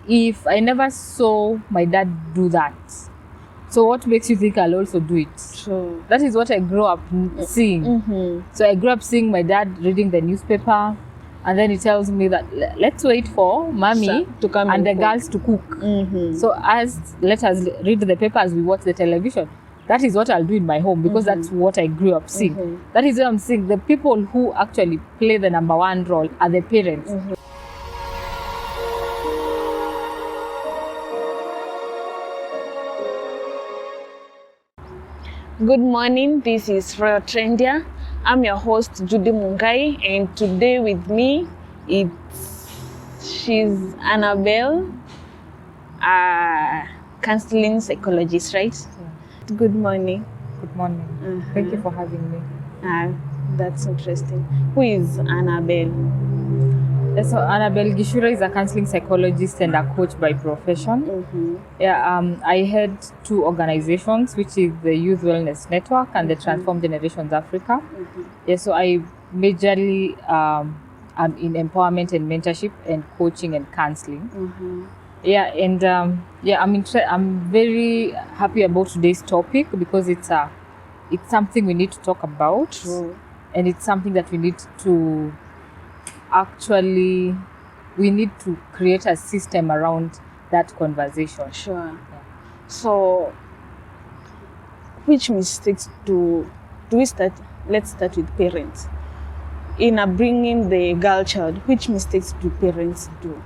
if I never saw my dad do that, so what makes you think I'll also do it? True. That is what I grew up seeing. So I grew up seeing my dad reading the newspaper, and then he tells me that let's wait for mommy to come and the cook. girls to cook. So let us read the paper as we watch the television. That is what I'll do in my home, because that's what I grew up seeing. That is what I'm saying. The people who actually play the number one role are the parents. Good morning, this is Royal Trendia. I'm your host, Judy Mungai, and today with me, she's Annabell, a counseling psychologist, right? Yeah. Good morning. Good morning. Thank you for having me. That's interesting. Who is Annabell? So Annabell Gichure is a counseling psychologist and a coach by profession. I head two organizations, which is the Youth Wellness Network and the Transform Generations Afrika. So I majorly am in empowerment and mentorship and coaching and counseling. I'm very happy about today's topic, because it's something we need to talk about. True. And it's something that we need to create a system around that conversation. Sure. Yeah. So, which mistakes do we start? Let's start with parents. In bringing the girl child, which mistakes do parents do?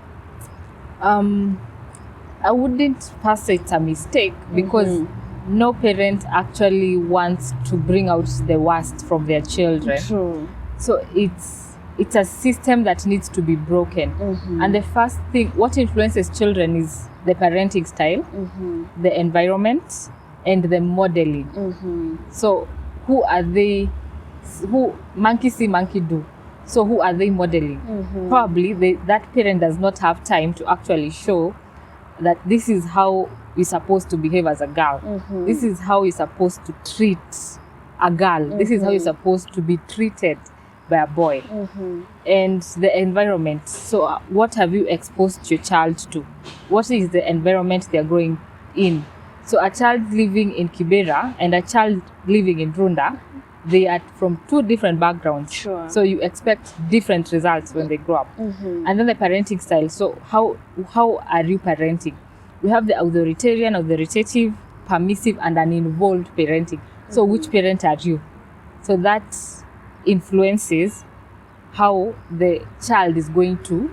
I wouldn't pass say it's a mistake, because no parent actually wants to bring out the worst from their children. True. So it's a system that needs to be broken. And the first thing, what influences children is the parenting style, the environment, and the modeling. So who are they? Who monkey see, monkey do. So who are they modeling? Probably that parent does not have time to actually show that this is how you're supposed to behave as a girl. This is how you're supposed to treat a girl. This is how you're supposed to be treated by a boy. And the environment. So what have you exposed your child to? What is the environment they're growing in? So a child living in Kibera and a child living in Runda, they are from two different backgrounds. Sure. So you expect different results when they grow up. And then the parenting style. So how are you parenting? We have the authoritarian, authoritative, permissive, and uninvolved parenting. So which parent are you? So that influences how the child is going to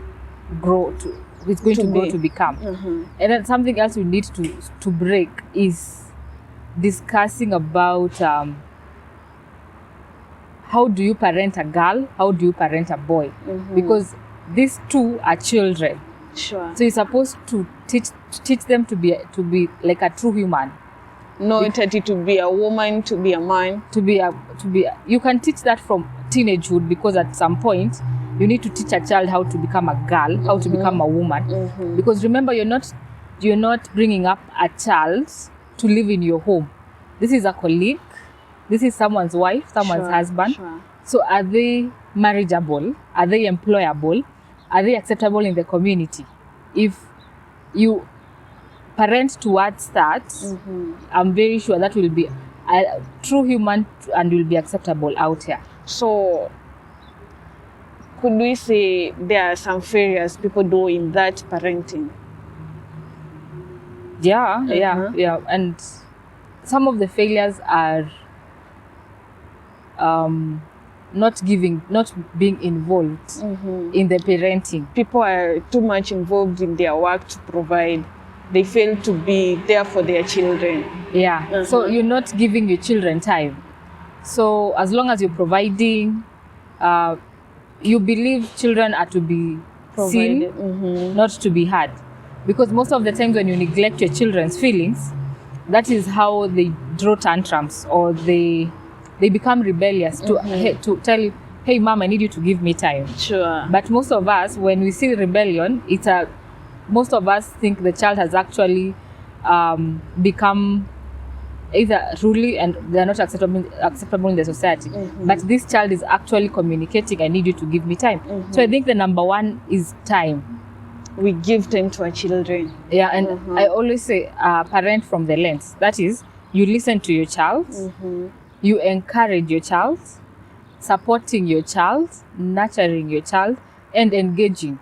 grow to become. And then something else we need to break is discussing about how do you parent a girl, how do you parent a boy, because these two are children. Sure. So you're supposed to teach them to be like a true human. No entity, to be a woman, to be a man. You can teach that from teenagehood, because at some point you need to teach a child how to become a girl, how to become a woman. Because remember, you're not bringing up a child to live in your home. This is a colleague. This is someone's wife, someone's husband. Sure. So are they marriageable? Are they employable? Are they acceptable in the community? If you parent towards that, I'm very sure that will be a true human and will be acceptable out here. So, could we say there are some failures people do in that parenting? Yeah. And some of the failures are not being involved in the parenting. People are too much involved in their work to provide. They fail to be there for their children. Yeah. So you're not giving your children time. So as long as you're providing, you believe children are to be seen, not to be heard. Because most of the times when you neglect your children's feelings, that is how they draw tantrums, or they become rebellious to tell you, hey mom, I need you to give me time. Sure. But most of us, when we see rebellion, most of us think the child has actually become either ruly and they're not acceptable in the society. But this child is actually communicating, I need you to give me time. So I think the number one is time. we give time to our children. Yeah, and I always say parent from the lens. That is, you listen to your child, you encourage your child, supporting your child, nurturing your child, and engaging.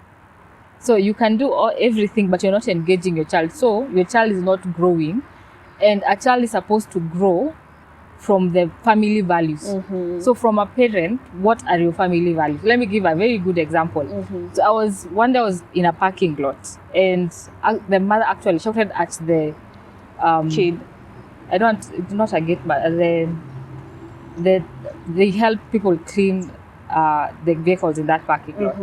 So you can do everything, but you're not engaging your child. So your child is not growing, and a child is supposed to grow from the family values. So from a parent, what are your family values? Let me give a very good example. So one day I was in a parking lot, and the mother actually shouted at the Kid. It's not a gate, but they help people clean the vehicles in that parking lot.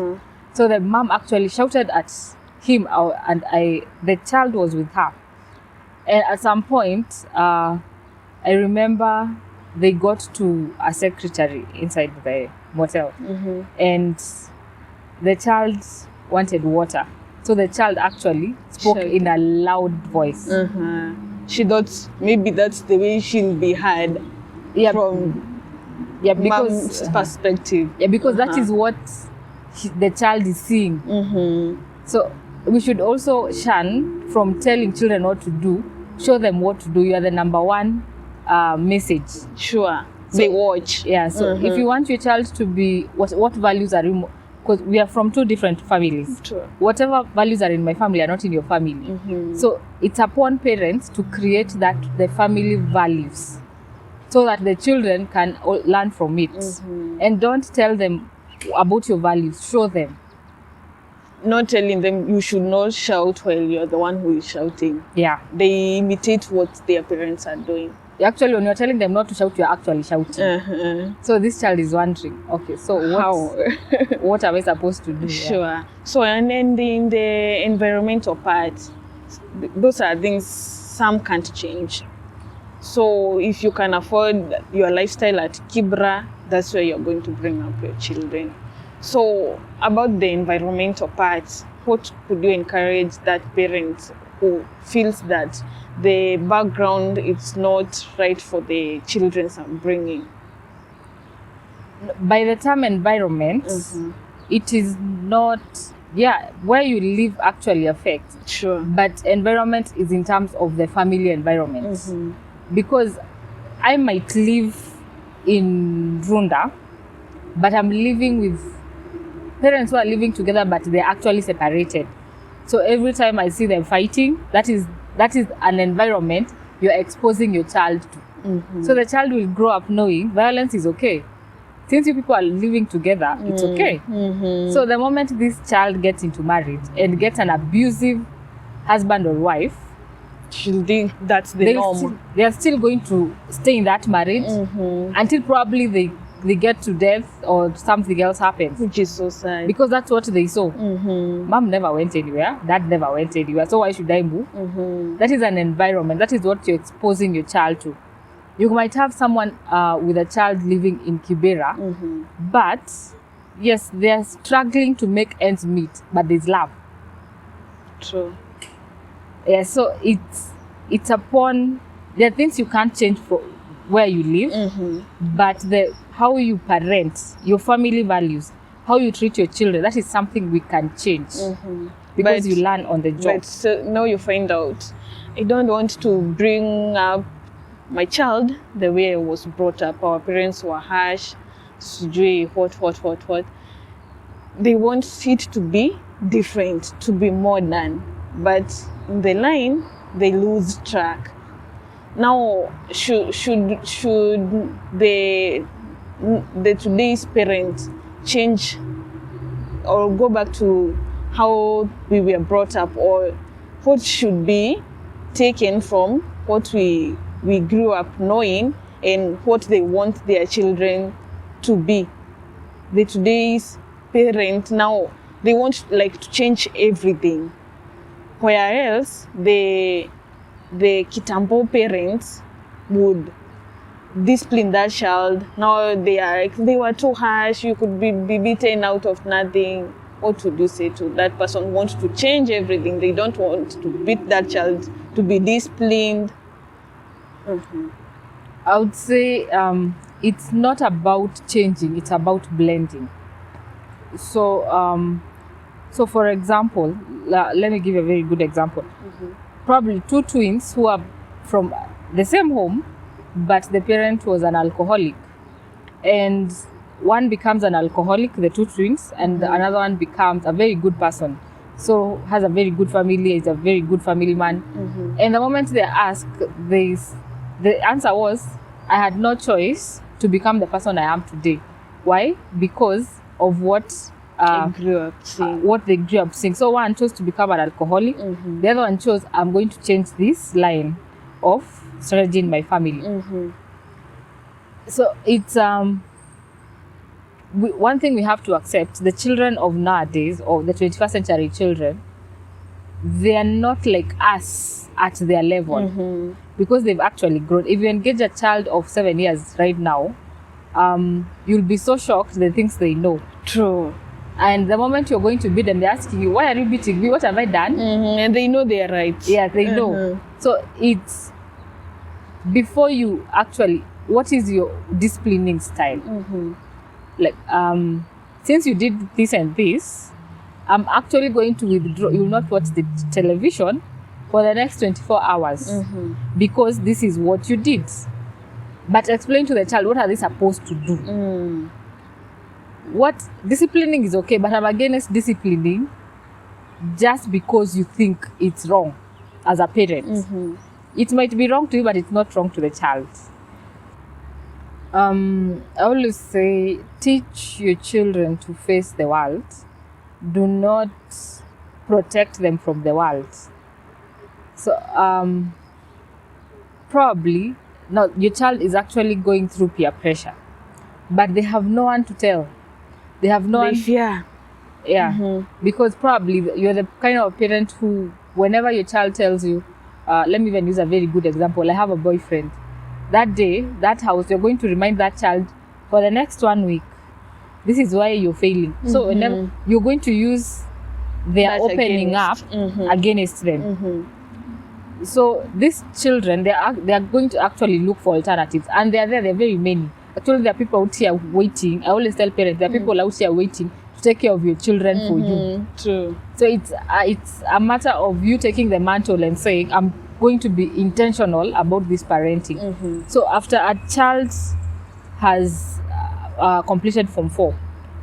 So the mom actually shouted at him, and the child was with her. And at some point, I remember they got to a secretary inside the motel, and the child wanted water. So the child actually spoke in a loud voice. She thought maybe that's the way she'll be heard from because mom's perspective. Yeah, because that is what the child is seeing. So we should also shun from telling children what to do. Show them what to do. You are the number one message. Sure. So, they watch. Yeah. So if you want your child to be, what values are you? Because we are from two different families. Sure. Whatever values are in my family are not in your family. So it's upon parents to create the family values, so that the children can learn from it. And don't tell them about your values. Show them. Not telling them you should not shout while you're the one who is shouting. Yeah. They imitate what their parents are doing. Actually, when you're telling them not to shout, you're actually shouting. So this child is wondering, okay, so what am I supposed to do? Sure. Yeah. So, and then in the environmental part, those are things some can't change. So if you can afford your lifestyle at Kibra, that's where you're going to bring up your children. So about the environmental part, what could you encourage that parent who feels that the background is not right for the children's upbringing? By the term environment, it is not, where you live actually affects. Sure. But environment is in terms of the family environment. Because I might live in Runda, but I'm living with parents who are living together, but they're actually separated. So every time I see them fighting, that is an environment you're exposing your child to. So the child will grow up knowing violence is okay. Since you people are living together, it's okay. So the moment this child gets into marriage and gets an abusive husband or wife, she'll think that's the norm. They are still going to stay in that marriage until probably they get to death or something else happens. Which is so sad. Because that's what they saw. Mom never went anywhere. Dad never went anywhere. So why should I move? That is an environment. That is what you're exposing your child to. You might have someone with a child living in Kibera, but yes, they are struggling to make ends meet, but there's love. True. Yeah, so it's upon, there are things you can't change for where you live, but how you parent, your family values, how you treat your children, that is something we can change because you learn on the job. But so now you find out, I don't want to bring up my child the way I was brought up. Our parents were harsh, what. They want it to be different, to be modern, but in the line, they lose track. Now, should the today's parents change or go back to how we were brought up, or what should be taken from what we grew up knowing and what they want their children to be? The today's parent now, they want to change everything, whereas the Kitambo parents would discipline that child. Now they were too harsh, you could be beaten out of nothing. What would you say to that person who wants to change everything? They don't want to beat that child, to be disciplined. I would say it's not about changing, it's about blending. So So, for example, let me give you a very good example. Probably two twins who are from the same home, but the parent was an alcoholic. And one becomes an alcoholic, the two twins, and another one becomes a very good person. So has a very good family, is a very good family man. And the moment they ask, the answer was, I had no choice to become the person I am today. Why? Because of what I grew up seeing. what they grew up seeing. So one chose to become an alcoholic. The other one chose, I'm going to change this line of strategy in my family. So it's one thing we have to accept: the children of nowadays, or the 21st century children, they are not like us at their level, because they've actually grown. If you engage a child of 7 years right now, you'll be so shocked the things they know. True. And the moment you're going to beat them, they're asking you, why are you beating me? What have I done? And they know they are right. Yeah, they know. So it's, before you actually, what is your disciplining style? Like, since you did this and this, I'm actually going to withdraw. You will not watch the television for the next 24 hours because this is what you did. But explain to the child, what are they supposed to do? What disciplining is okay, but I'm against disciplining just because you think it's wrong as a parent. It might be wrong to you, but it's not wrong to the child. I always say, teach your children to face the world. Do not protect them from the world. So probably now your child is actually going through peer pressure, but they have no one to tell. They have no one. Fear. Yeah, because probably you're the kind of parent who, whenever your child tells you, let me even use a very good example. I have a boyfriend. That day, that house, you're going to remind that child for the next 1 week, this is why you're failing. So whenever you're going to use their That opening against. up against them. So these children, they are going to actually look for alternatives, and they are there. They're very many. Actually, there are people out here waiting. I always tell parents, there are people out here waiting to take care of your children for you. True. So it's a matter of you taking the mantle and saying, I'm going to be intentional about this parenting. So after a child has completed Form 4,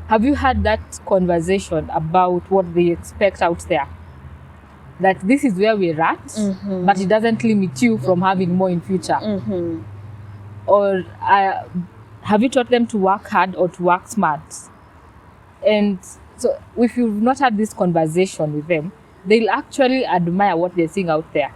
have you had that conversation about what they expect out there? That this is where we're at, but it doesn't limit you from having more in future. Or have you taught them to work hard or to work smart? And so if you've not had this conversation with them, they'll actually admire what they're seeing out there.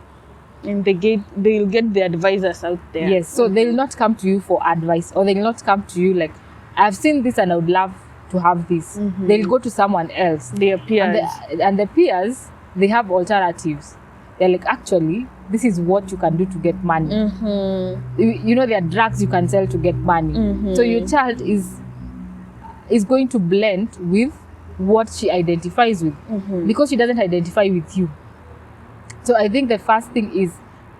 And they'll get the advisors out there. Yes, so they'll not come to you for advice, or they'll not come to you like, I've seen this and I would love to have this. They'll go to someone else. Their peers. And the peers, they have alternatives. They're like, actually, this is what you can do to get money. You know, there are drugs you can sell to get money. So your child is going to blend with what she identifies with, because she doesn't identify with you. So I think the first thing is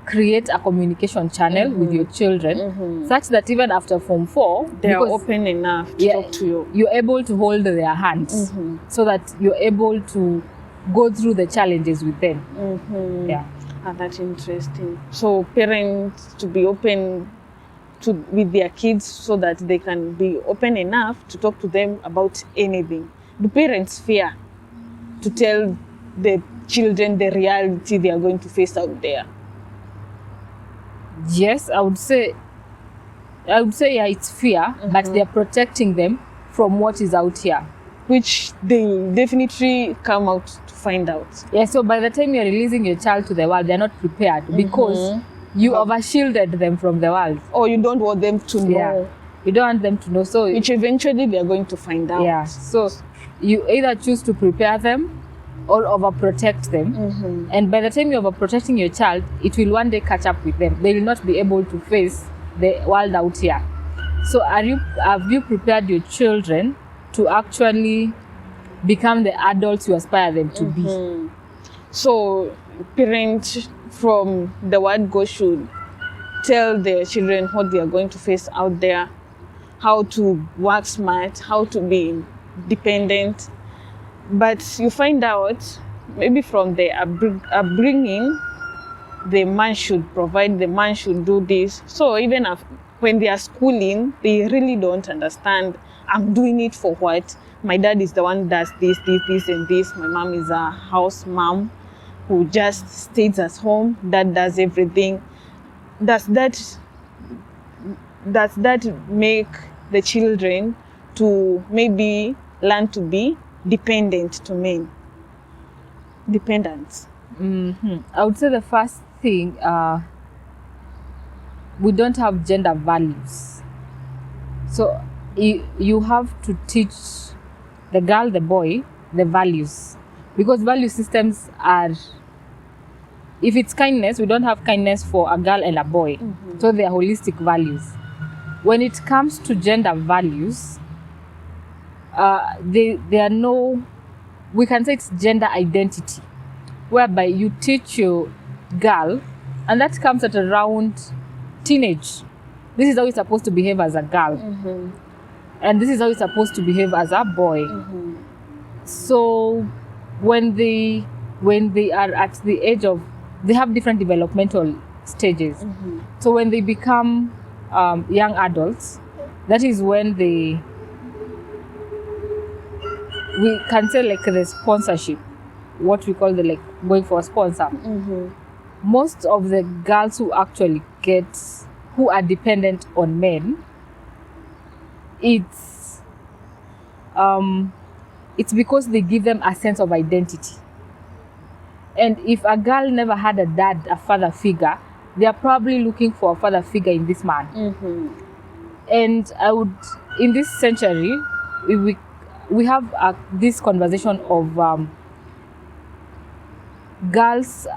create a communication channel with your children, such that even after Form 4, they are open enough to talk to you. You're able to hold their hands, so that you're able to go through the challenges with them. Yeah. And that's interesting. So parents to be open with their kids, so that they can be open enough to talk to them about anything. Do parents fear to tell the children the reality they are going to face out there? Yes, I would say yeah, it's fear, but they're protecting them from what is out here, which they'll definitely come out to find out. Yeah, so by the time you're releasing your child to the world, they're not prepared, because you overshielded them from the world. Or you don't want them to know. Yeah. You don't want them to know. So which eventually they're going to find out. Yeah. So you either choose to prepare them or overprotect them. And by the time you're overprotecting your child, it will one day catch up with them. They will not be able to face the world out here. So have you prepared your children to actually become the adults you aspire them to be? So parents from the word go should tell their children what they are going to face out there, how to work smart, how to be dependent, But you find out maybe from the upbringing, the man should provide, the man should do this. So even when they are schooling, they really don't understand, I'm doing it for what? My dad is the one who does this, and this. My mom is a house mom who just stays at home. Dad does everything. Does that make the children to maybe learn to be dependent to men? Dependence. I would say the first thing, we don't have gender values. So you have to teach the girl, the boy, the values. Because value systems are, if it's kindness, we don't have kindness for a girl and a boy. So they are holistic values. When it comes to gender values, there are no, we can say it's gender identity, whereby you teach your girl, and that comes at around teenage. This is how you're supposed to behave as a girl. And this is how you're supposed to behave as a boy. So when they are at the age of, they have different developmental stages. So when they become young adults, that is when we can say like the sponsorship, what we call the like going for a sponsor. Most of the girls who actually who are dependent on men, it's because they give them a sense of identity. And if a girl never had a dad, a father figure, they are probably looking for a father figure in this man. And I would, in this century, we have this conversation of girls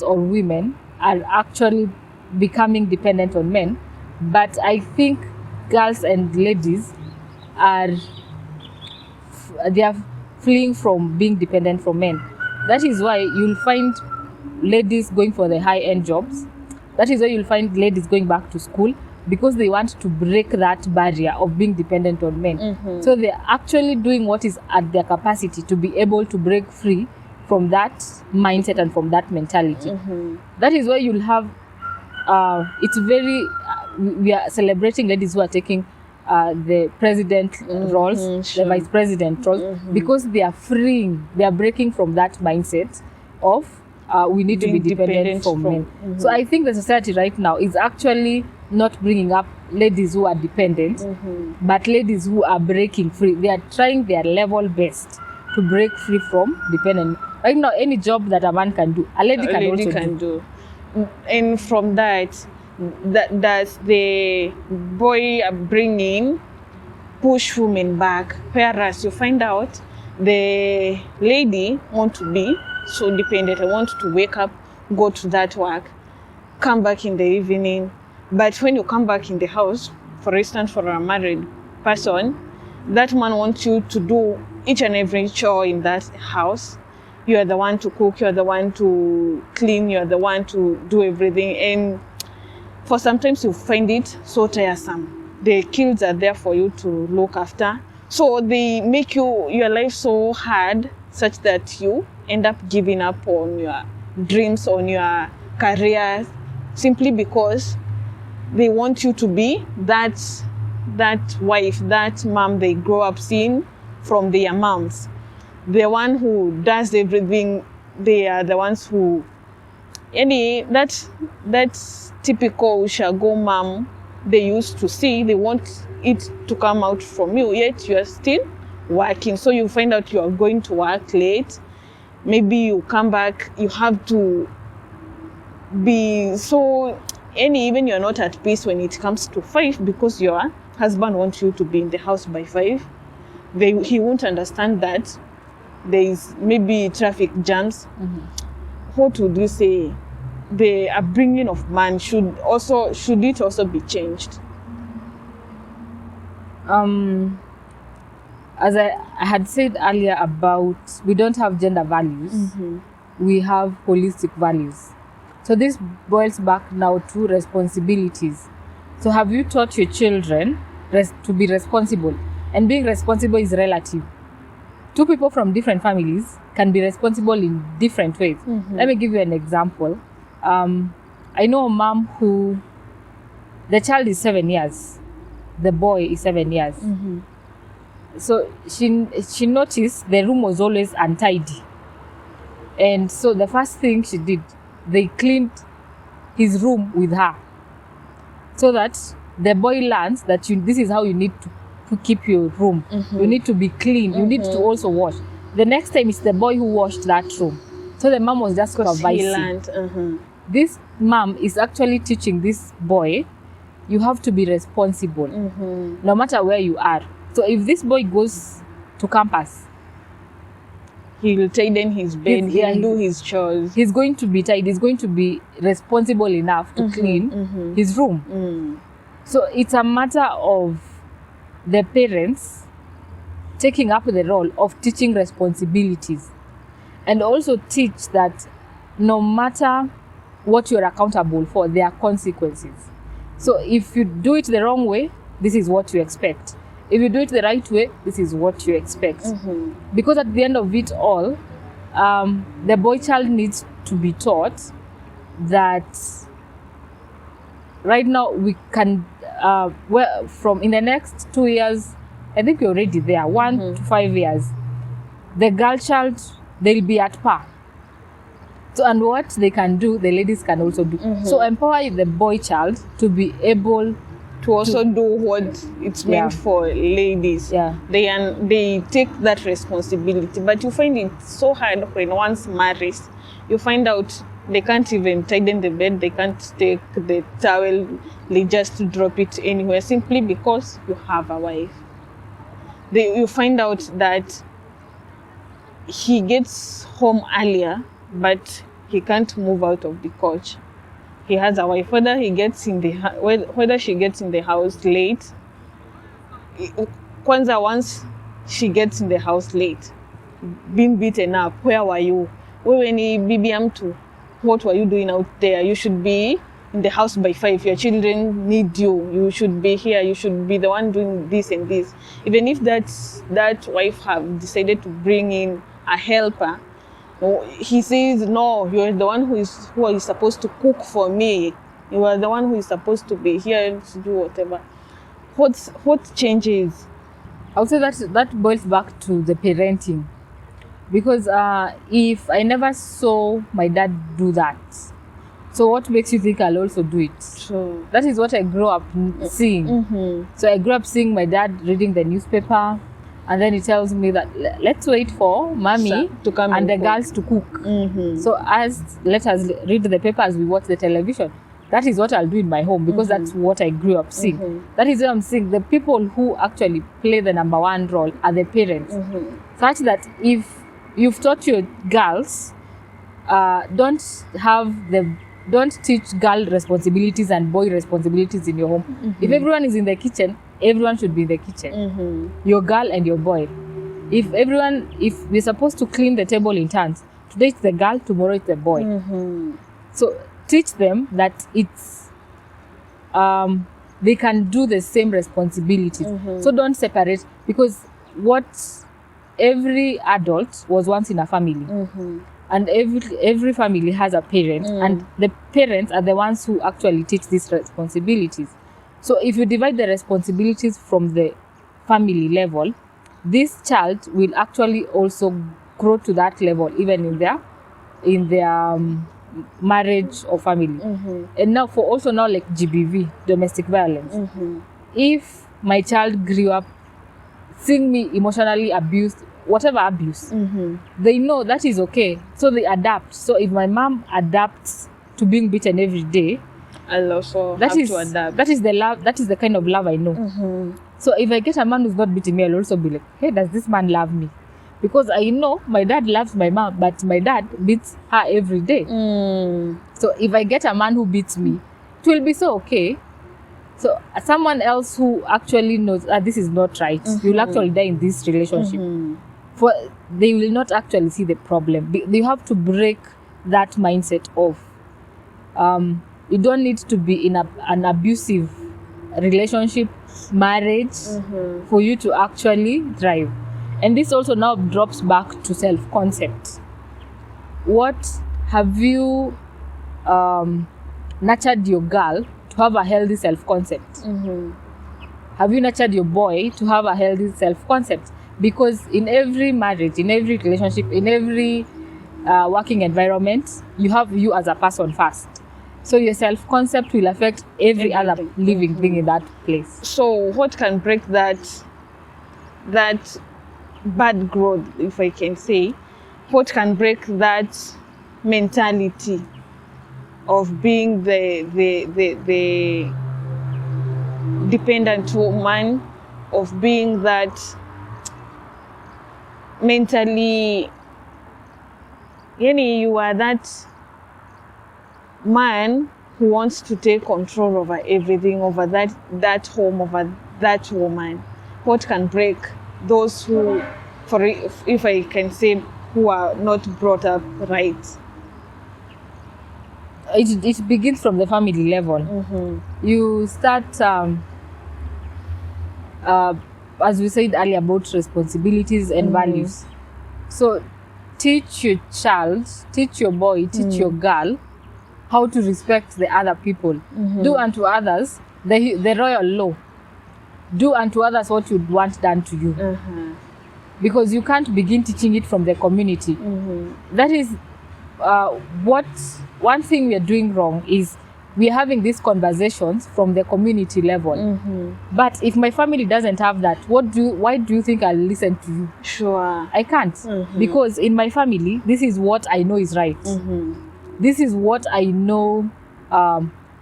or women are actually becoming dependent on men. But I think girls and ladies they are fleeing from being dependent from men. That is why you'll find ladies going for the high-end jobs. That is why you'll find ladies going back to school, because they want to break that barrier of being dependent on men. So they're actually doing what is at their capacity to be able to break free from that mindset and from that mentality. That is why you'll have, it's very, we are celebrating ladies who are taking the president roles, the vice president roles, because they are breaking from that mindset of we need to be dependent from men. So I think the society right now is actually not bringing up ladies who are dependent, but ladies who are breaking free. They are trying their level best to break free from dependent. Right now, any job that a man can do, a lady can also do. And from that the boy upbringing push women back, whereas you find out the lady want to be so dependent. I want to wake up, go to that work, come back in the evening. But when you come back in the house, for instance, for a married person, that man wants you to do each and every chore in that house. You are the one to cook, you are the one to clean, you are the one to do everything. And for sometimes you find it so tiresome. The kids are there for you to look after. So they make your life so hard, such that you end up giving up on your dreams, on your career, simply because they want you to be that wife, that mom they grow up seeing from their moms. The one who does everything, they are the ones who, that typical Ushago mom they used to see, they want it to come out from you, yet you are still working. So you find out you are going to work late. Maybe you come back, you have to be so, even you're not at peace when it comes to 5, because your husband wants you to be in the house by 5. He won't understand that there is maybe traffic jams. What would you say? The upbringing of man should it also be changed? As I had said earlier about, we don't have gender values, we have holistic values. So this boils back now to responsibilities. So have you taught your children to be responsible? And being responsible is relative. two people from different families can be responsible in different ways. Let me give you an example. I know a mom who, the child is 7 years, the boy is 7 years. So she noticed the room was always untidy. And so the first thing she did, they cleaned his room with her, so that the boy learns that this is how you need to keep your room. You need to be clean. You need to also wash. The next time it's the boy who washed that room. So the mom was just supervising. He learned. This mom is actually teaching this boy, you have to be responsible, no matter where you are. So if this boy goes to campus, he'll tidy his bed, he'll do his chores. He's going to be tidy, he's going to be responsible enough to clean his room. So it's a matter of the parents taking up the role of teaching responsibilities, and also teach that no matter what you're accountable for, there are consequences. So if you do it the wrong way, this is what you expect. If you do it the right way, this is what you expect. Because at the end of it all, the boy child needs to be taught that right now we can, from in the next 2 years, I think we're already there, 1 to 5 years, the girl child, they'll be at par. So, and what they can do, the ladies can also do. So empower the boy child to be able to also do what it's meant for ladies. They take that responsibility. But you find it so hard when one's married. You find out they can't even tidy the bed, they can't take the towel, they just drop it anywhere simply because you have a wife. You find out that he gets home earlier, but he can't move out of the couch. He has a wife. Whether she gets in the house late, Kwanzaa, once she gets in the house late, being beaten up, where were you? What were you doing out there? You should be in the house by 5. Your children need you. You should be here. You should be the one doing this and this. Even if that wife have decided to bring in a helper, he says, no, you're the one who is supposed to cook for me. You are the one who is supposed to be here to do whatever. What changes? I would say that boils back to the parenting. Because if I never saw my dad do that, so what makes you think I'll also do it? Sure. That is what I grew up seeing. So I grew up seeing my dad reading the newspaper, and then he tells me that let's wait for mommy to come and the girls to cook. So let us read the paper as we watch the television. That is what I'll do in my home, because that's what I grew up seeing. That is what I'm saying. The people who actually play the number one role are the parents. Such that if you've taught your girls, don't teach girl responsibilities and boy responsibilities in your home. If everyone is in the kitchen, everyone should be in the kitchen. Your girl and your boy. If we're supposed to clean the table in turns, today it's the girl, tomorrow it's the boy. So teach them that it's they can do the same responsibilities. So don't separate, because what every adult was once in a family. And every family has a parent, and the parents are the ones who actually teach these responsibilities. So if you divide the responsibilities from the family level, this child will actually also grow to that level, even in their marriage or family. And now like GBV, domestic violence. If my child grew up seeing me emotionally abused, whatever abuse, they know that is okay, so they adapt. So if my mom adapts to being beaten every day, I'll also have to adapt. That is the love. That is the kind of love I know. So if I get a man who's not beating me, I'll also be like, hey, does this man love me? Because I know my dad loves my mom, but my dad beats her every day. So if I get a man who beats me, it will be so okay. So someone else who actually knows this is not right, you'll actually die in this relationship. For they will not actually see the problem. You have to break that mindset of you don't need to be in an abusive relationship, marriage, for you to actually thrive. And this also now drops back to self-concept. What have you nurtured your girl to have a healthy self-concept? Have you nurtured your boy to have a healthy self-concept? Because in every marriage, in every relationship, in every working environment, you have you as a person first. So your self-concept will affect every other living thing in that place. So what can break that bad growth, if I can say, what can break that mentality of being the dependent woman, of being that mentally, you are that man who wants to take control over everything, over that home, over that woman. What can break those who, if I can say, who are not brought up right? It begins from the family level. You start, as we said earlier, about responsibilities and values. So teach your child, teach your boy, teach your girl how to respect the other people. Do unto others the royal law. Do unto others what you'd want done to you. Because you can't begin teaching it from the community. That is one thing we are doing wrong is we are having these conversations from the community level. But if my family doesn't have that, why do you think I'll listen to you? Sure. I can't. Because in my family, this is what I know is right. This is what I know.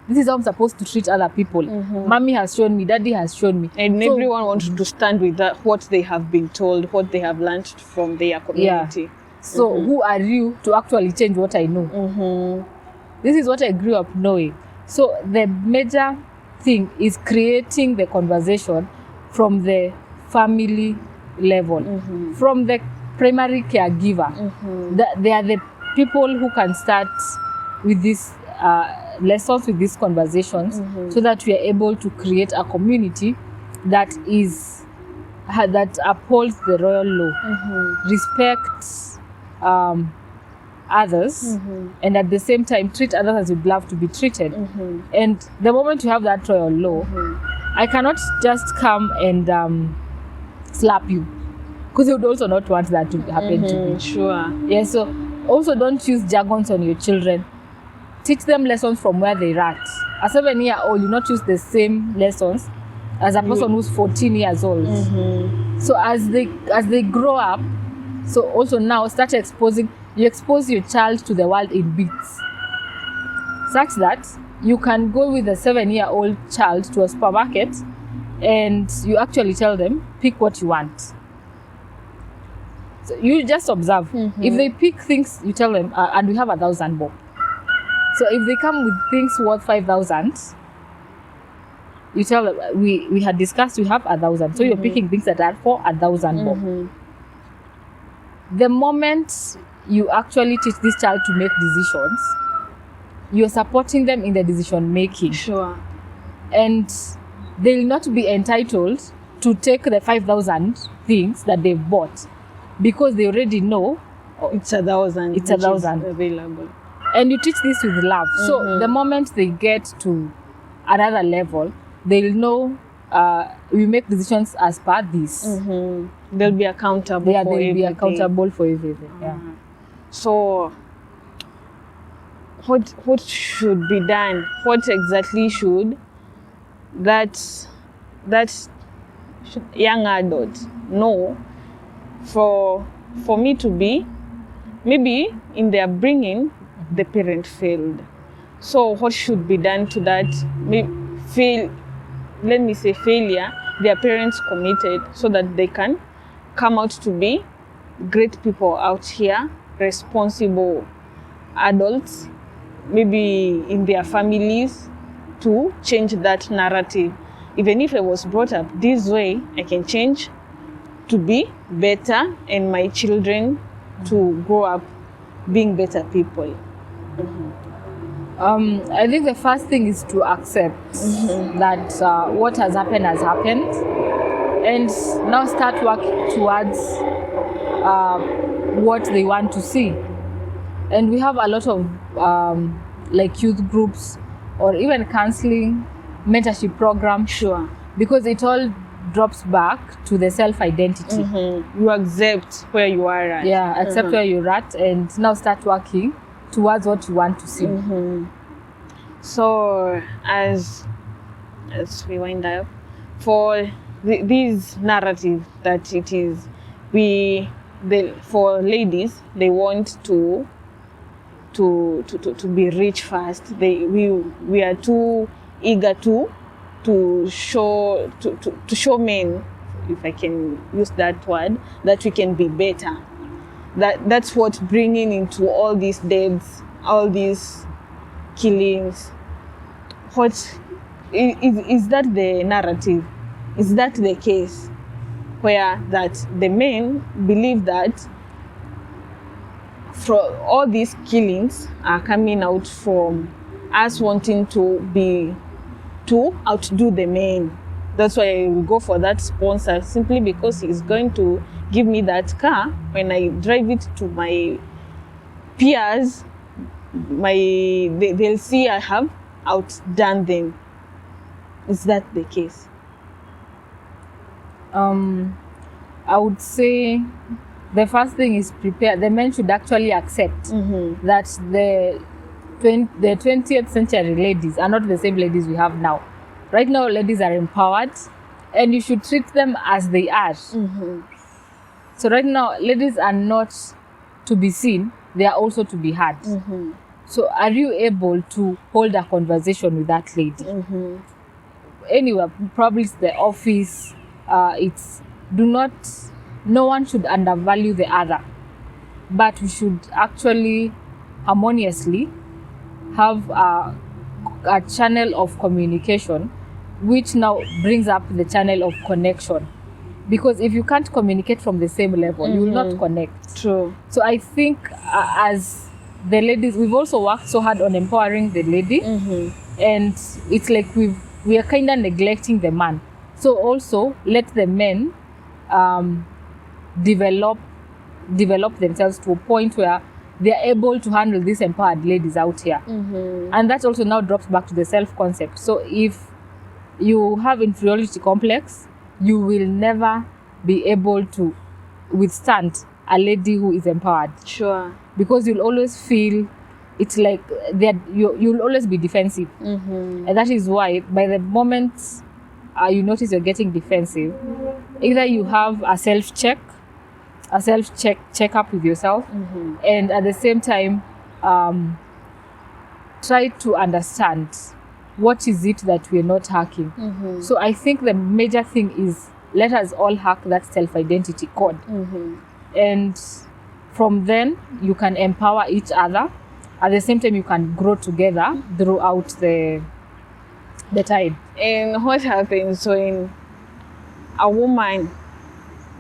This is how I'm supposed to treat other people. Mommy has shown me, daddy has shown me. And so, everyone wants to stand with that, what they have been told, what they have learned from their community. Yeah. So who are you to actually change what I know? This is what I grew up knowing. So the major thing is creating the conversation from the family level, from the primary caregiver. They are the people who can start with these lessons, with these conversations, so that we are able to create a community that upholds the royal law, respects others, and at the same time treat others as you'd love to be treated. And the moment you have that royal law, I cannot just come and slap you, because you would also not want that to happen to me. Sure. Yeah, so also don't use jargons on your children. Teach them lessons from where they're at. A 7-year-old, you not use the same lessons as a person who's 14 years old. So as they grow up, so also now you expose your child to the world in bits, such that you can go with a 7-year-old child to a supermarket and you actually tell them, pick what you want. So you just observe. If they pick things, you tell them, and we have 1,000 bob. So if they come with things worth 5,000, you tell them, we had discussed, we have 1,000. So you're picking things that are for 1,000 bob. The moment you actually teach this child to make decisions, you're supporting them in the decision making. Sure. And they'll not be entitled to take the 5,000 things that they've bought, because they already know it's 1,000. It's 1,000 available. And you teach this with love. So the moment they get to another level, they'll know we make decisions as per this. They'll be accountable. They'll be accountable for everything. Yeah. So what should be done? What exactly should that young adult know for me to be, maybe in their bringing, the parent failed. So what should be done to that? Let me say failure, their parents committed, so that they can come out to be great people out here, responsible adults, maybe in their families, to change that narrative. Even if I was brought up this way, I can change to be better, and my children to grow up being better people. I think the first thing is to accept that what has happened, and now start working towards what they want to see. And we have a lot of like youth groups or even counseling, mentorship programs. Sure. Because it all drops back to the self-identity. You accept where you are at. Yeah, accept where you're at, and now start working towards what you want to see. So as we wind up, for this narrative that it is, for ladies, they want to be rich fast. We are too eager to show men, if I can use that word, that we can be better. That's what bringing into all these deaths, all these killings. What is that the narrative? Is that the case where that the men believe that all these killings are coming out from us wanting to outdo the men? That's why I will go for that sponsor, simply because he's going to give me that car. When I drive it to my peers, they'll see I have outdone them. Is that the case? I would say the first thing is prepare. The men should actually accept that the 20th century ladies are not the same ladies we have now. Right now, ladies are empowered, and you should treat them as they are. So right now, ladies are not to be seen, they are also to be heard. So are you able to hold a conversation with that lady? Anywhere, probably it's the office, no one should undervalue the other, but we should actually harmoniously have a channel of communication, which now brings up the channel of connection. Because if you can't communicate from the same level, you will not connect. True. So I think as the ladies, we've also worked so hard on empowering the lady, and it's like we are kind of neglecting the man. So also let the men develop themselves to a point where they are able to handle these empowered ladies out here. And that also now drops back to the self-concept. So if you have inferiority complex, you will never be able to withstand a lady who is empowered. Sure. Because you'll always feel it's like you'll always be defensive. And that is why by the moment you notice you're getting defensive, either you have a self-check up with yourself, and at the same time try to understand what is it that we're not hacking. So I think the major thing is let us all hack that self-identity code. And from then you can empower each other. At the same time you can grow together throughout the tide. And what happens when a woman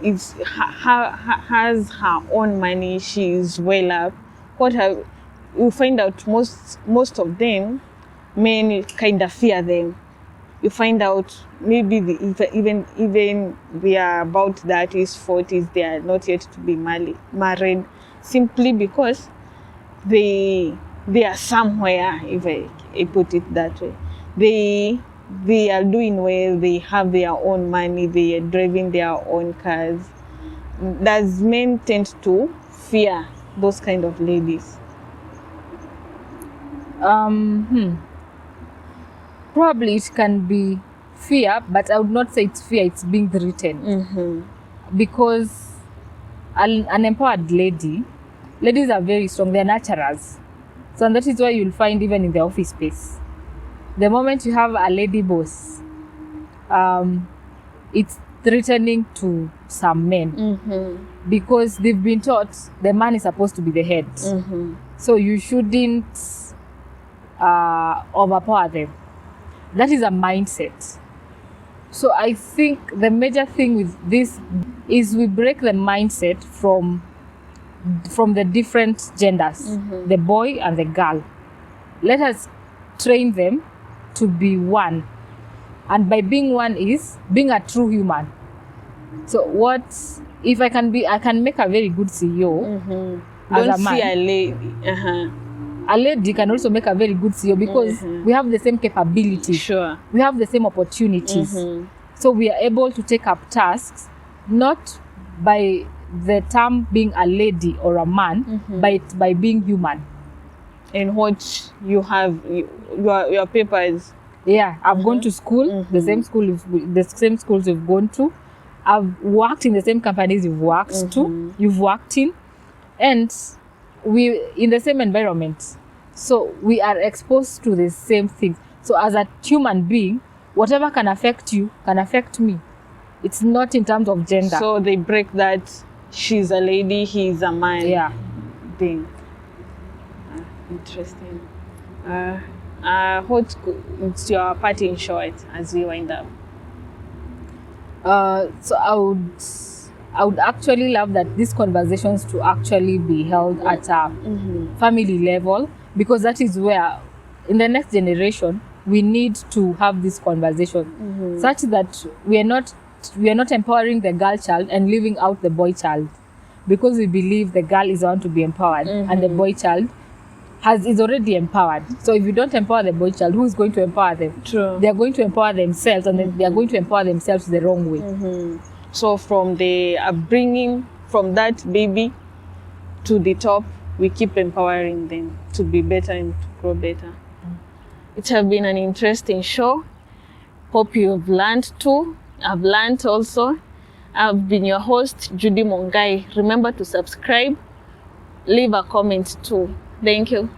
has her own money, she is well up? You find out most of them, men kind of fear them. You find out maybe even they are about 30s, 40s, they are not yet to be married, simply because they are somewhere, if I put it that way. They are doing well, they have their own money, they are driving their own cars. Does men tend to fear those kind of ladies? Probably it can be fear, but I would not say it's fear, it's being threatened. Because an empowered ladies are very strong, they're nurturers. So and that is why you'll find even in the office space, the moment you have a lady boss, it's threatening to some men, because they've been taught the man is supposed to be the head. So you shouldn't overpower them. That is a mindset. So I think the major thing with this is we break the mindset from the different genders, the boy and the girl. Let us train them to be one. And by being one is being a true human. So what if I can make a very good CEO as Don't a man? see a lady. A lady can also make a very good CEO because we have the same capabilities. Sure. We have the same opportunities. So we are able to take up tasks, not by the term being a lady or a man, but by being human. And what you have, your papers. Yeah, I've gone to school, the same schools you've gone to. I've worked in the same companies you've worked in, and we in the same environment. So we are exposed to the same thing. So as a human being, whatever can affect you can affect me. It's not in terms of gender. So they break that she's a lady, he's a man. Yeah. Thing. Interesting. What's your parting shot as we wind up? So I would actually love that these conversations to actually be held at a family level, because that is where in the next generation we need to have this conversation such that we are not empowering the girl child and leaving out the boy child, because we believe the girl is one to be empowered and the boy child is already empowered. So if you don't empower the boy child, who is going to empower them? True. They are going to empower themselves, and they are going to empower themselves the wrong way. So from the upbringing, from that baby to the top, we keep empowering them to be better and to grow better. It has been an interesting show. Hope you have learned too. I've learned also. I've been your host, Judy Mongai. Remember to subscribe, leave a comment too. Thank you.